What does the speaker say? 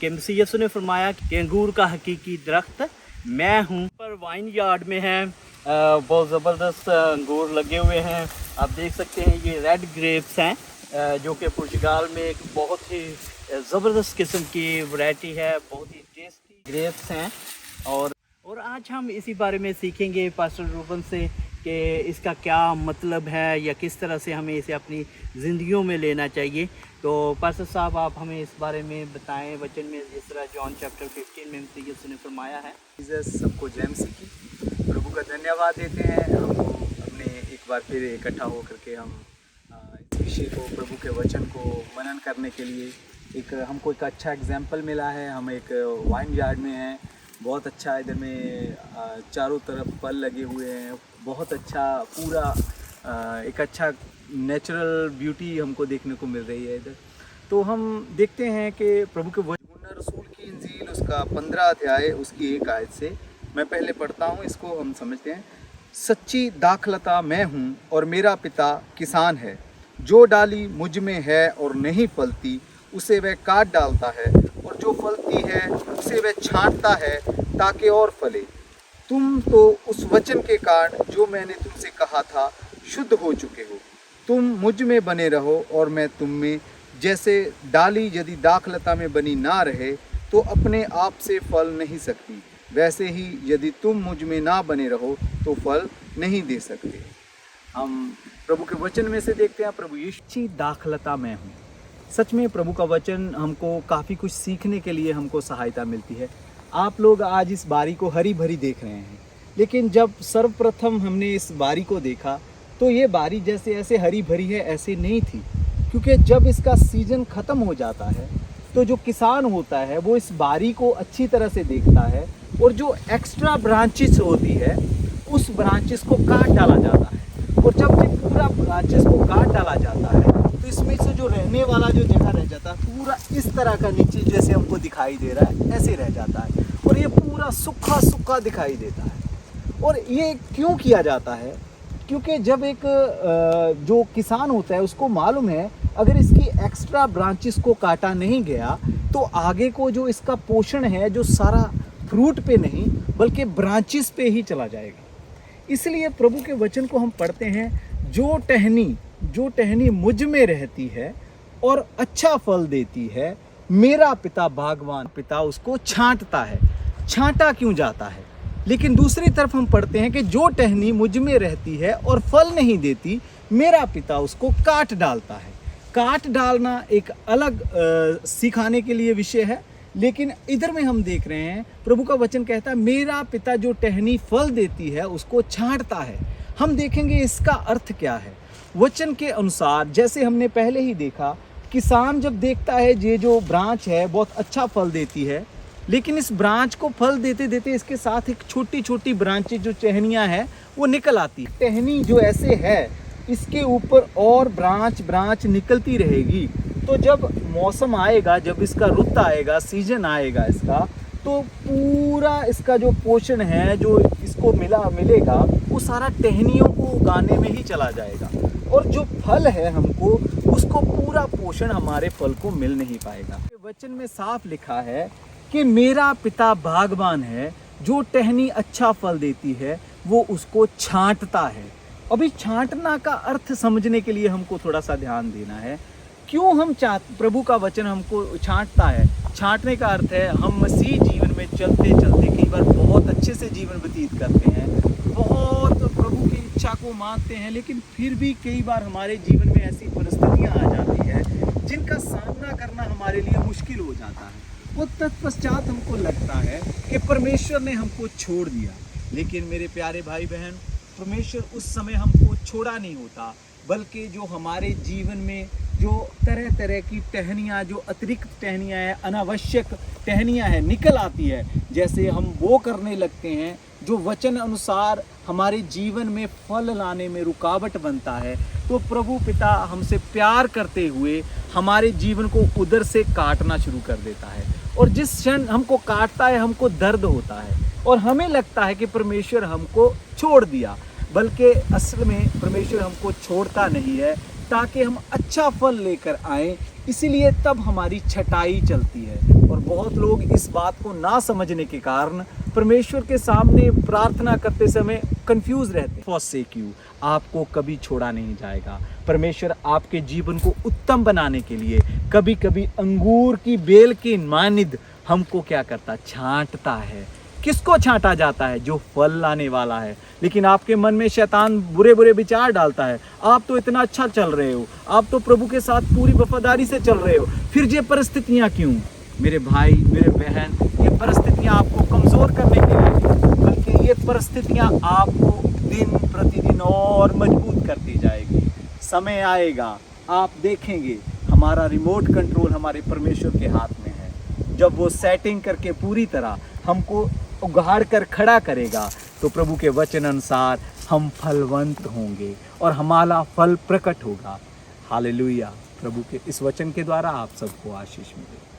कि मसीह यीशु ने फरमाया कि अंगूर का हकीकी दरख्त मैं हूँ। पर वाइन यार्ड में है, बहुत ज़बरदस्त अंगूर लगे हुए हैं। आप देख सकते हैं ये रेड ग्रेप्स हैं, जो कि पुर्तगाल में एक बहुत ही ज़बरदस्त किस्म की वैरायटी है, बहुत ही टेस्टी ग्रेप्स हैं। और आज हम इसी बारे में सीखेंगे पास्टर रूबन से कि इसका क्या मतलब है या किस तरह से हमें इसे अपनी ज़िंदगियों में लेना चाहिए। तो पास्टर साहब, आप हमें इस बारे में बताएं। वचन में जिस तरह जॉन चैप्टर 15 में मसीह यीशु ने फरमाया है। सबको जय मसीह की। प्रभु का धन्यवाद देते हैं हमको अपने एक बार फिर इकट्ठा हो करके हम इस विषय को, प्रभु के वचन को मनन करने के लिए हमको एक अच्छा एग्जाम्पल मिला है। हम एक वाइन यार्ड में हैं, बहुत अच्छा इधर में चारों तरफ फल लगे हुए हैं, बहुत अच्छा पूरा एक अच्छा नेचुरल ब्यूटी हमको देखने को मिल रही है इधर। तो हम देखते हैं कि प्रभु के वचन रसूल की इंजील उसका 15 अध्याय उसकी 1 आयत से मैं पहले पढ़ता हूँ, इसको हम समझते हैं। सच्ची दाखलता मैं हूँ और मेरा पिता किसान है। जो डाली मुझ में है और नहीं फलती उसे वह काट डालता है, और जो फलती है उसे वह छांटता है ताकि और फले। तुम तो उस वचन के कारण जो मैंने तुमसे कहा था शुद्ध हो चुके हो। तुम मुझ में बने रहो और मैं तुम में। जैसे डाली यदि दाखलता में बनी ना रहे तो अपने आप से फल नहीं सकती, वैसे ही यदि तुम मुझ में ना बने रहो तो फल नहीं दे सकते। हम प्रभु के वचन में से देखते हैं, प्रभु यीशु दाखलता में हूँ। सच में प्रभु का वचन हमको काफ़ी कुछ सीखने के लिए हमको सहायता मिलती है। आप लोग आज इस बारी को हरी भरी देख रहे हैं, लेकिन जब सर्वप्रथम हमने इस बारी को देखा तो ये बारी जैसे ऐसे हरी भरी है ऐसे नहीं थी। क्योंकि जब इसका सीज़न ख़त्म हो जाता है तो जो किसान होता है वो इस बारी को अच्छी तरह से देखता है, और जो एक्स्ट्रा ब्रांचेस होती है उस ब्रांचेस को काट डाला जाता है। और जब ये पूरा ब्रांचेस को काट डाला जाता है तो इसमें से जो रहने वाला जो जगह रह जाता है पूरा इस तरह का नीचे जैसे हमको दिखाई दे रहा है ऐसे रह जाता है, और ये पूरा सूखा सूखा दिखाई देता है। और ये क्यों किया जाता है? क्योंकि जब एक जो किसान होता है उसको मालूम है अगर इसकी एक्स्ट्रा ब्रांचेस को काटा नहीं गया तो आगे को जो इसका पोषण है जो सारा फ्रूट पे नहीं बल्कि ब्रांचेस पे ही चला जाएगा। इसलिए प्रभु के वचन को हम पढ़ते हैं, जो टहनी मुझ में रहती है और अच्छा फल देती है, मेरा पिता बागवान पिता उसको छांटता है। छांटा क्यों जाता है? लेकिन दूसरी तरफ हम पढ़ते हैं कि जो टहनी मुझ में रहती है और फल नहीं देती, मेरा पिता उसको काट डालता है। काट डालना एक अलग सिखाने के लिए विषय है, लेकिन इधर में हम देख रहे हैं प्रभु का वचन कहता है मेरा पिता जो टहनी फल देती है उसको छांटता है। हम देखेंगे इसका अर्थ क्या है। वचन के अनुसार जैसे हमने पहले ही देखा, किसान जब देखता है ये जो ब्रांच है बहुत अच्छा फल देती है, लेकिन इस ब्रांच को फल देते देते इसके साथ एक छोटी छोटी ब्रांचें जो टहनियाँ हैं वो निकल आती है। टहनी जो ऐसे है इसके ऊपर और ब्रांच निकलती रहेगी। तो जब मौसम आएगा, जब इसका रुत आएगा, सीजन आएगा इसका, तो पूरा इसका जो पोषण है जो इसको मिलेगा वो सारा टहनियों को उगाने में ही चला जाएगा, और जो फल है हमको उसको पूरा पोषण हमारे फल को मिल नहीं पाएगा। वचन में साफ लिखा है कि मेरा पिता बागबान है, जो टहनी अच्छा फल देती है वो उसको छांटता है। अभी छांटना का अर्थ समझने के लिए हमको थोड़ा सा ध्यान देना है। क्यों हम प्रभु का वचन हमको छांटता है? छांटने का अर्थ है हम मसीह जीवन में चलते चलते कई बार बहुत अच्छे से जीवन व्यतीत करते हैं, बहुत प्रभु की इच्छा को मानते हैं, लेकिन फिर भी कई बार हमारे जीवन में ऐसी परिस्थितियां आ जाती है जिनका सामना करना हमारे लिए मुश्किल हो जाता है। और तत्पश्चात हमको लगता है कि परमेश्वर ने हमको छोड़ दिया। लेकिन मेरे प्यारे भाई बहन, परमेश्वर उस समय हमको छोड़ा नहीं होता, बल्कि जो हमारे जीवन में जो तरह तरह की टहनियाँ, जो अतिरिक्त टहनियाँ हैं, अनावश्यक टहनियाँ हैं, निकल आती है। जैसे हम वो करने लगते हैं जो वचन अनुसार हमारे जीवन में फल लाने में रुकावट बनता है, तो प्रभु पिता हमसे प्यार करते हुए हमारे जीवन को उधर से काटना शुरू कर देता है। और जिस क्षण हमको काटता है हमको दर्द होता है और हमें लगता है कि परमेश्वर हमको छोड़ दिया, बल्कि असल में परमेश्वर हमको छोड़ता नहीं है ताकि हम अच्छा फल लेकर आएँ। इसीलिए तब हमारी छटाई चलती है और बहुत लोग इस बात को ना समझने के कारण परमेश्वर के सामने प्रार्थना करते समय कंफ्यूज रहते हैं। forsake you, आपको कभी छोड़ा नहीं जाएगा। परमेश्वर आपके जीवन को उत्तम बनाने के लिए कभी कभी अंगूर की बेल की मानिद हमको क्या करता, छांटता है। किसको छांटा जाता है? जो फल लाने वाला है। लेकिन आपके मन में शैतान बुरे बुरे विचार डालता है, आप तो इतना अच्छा चल रहे हो, आप तो प्रभु के साथ पूरी वफादारी से चल रहे हो, फिर ये परिस्थितियां क्यों? मेरे भाई मेरे बहन, ये परिस्थितियां आपको कमजोर करने के लिए नहीं, बल्कि ये परिस्थितियां आपको दिन प्रतिदिन और मजबूत करती जाएगी। समय आएगा, आप देखेंगे हमारा रिमोट कंट्रोल हमारे परमेश्वर के हाथ में है। जब वो सेटिंग करके पूरी तरह हमको उगाड़ कर खड़ा करेगा, तो प्रभु के वचन अनुसार हम फलवंत होंगे और हमारा फल प्रकट होगा। हालेलुया। प्रभु के इस वचन के द्वारा आप सबको आशीष मिले।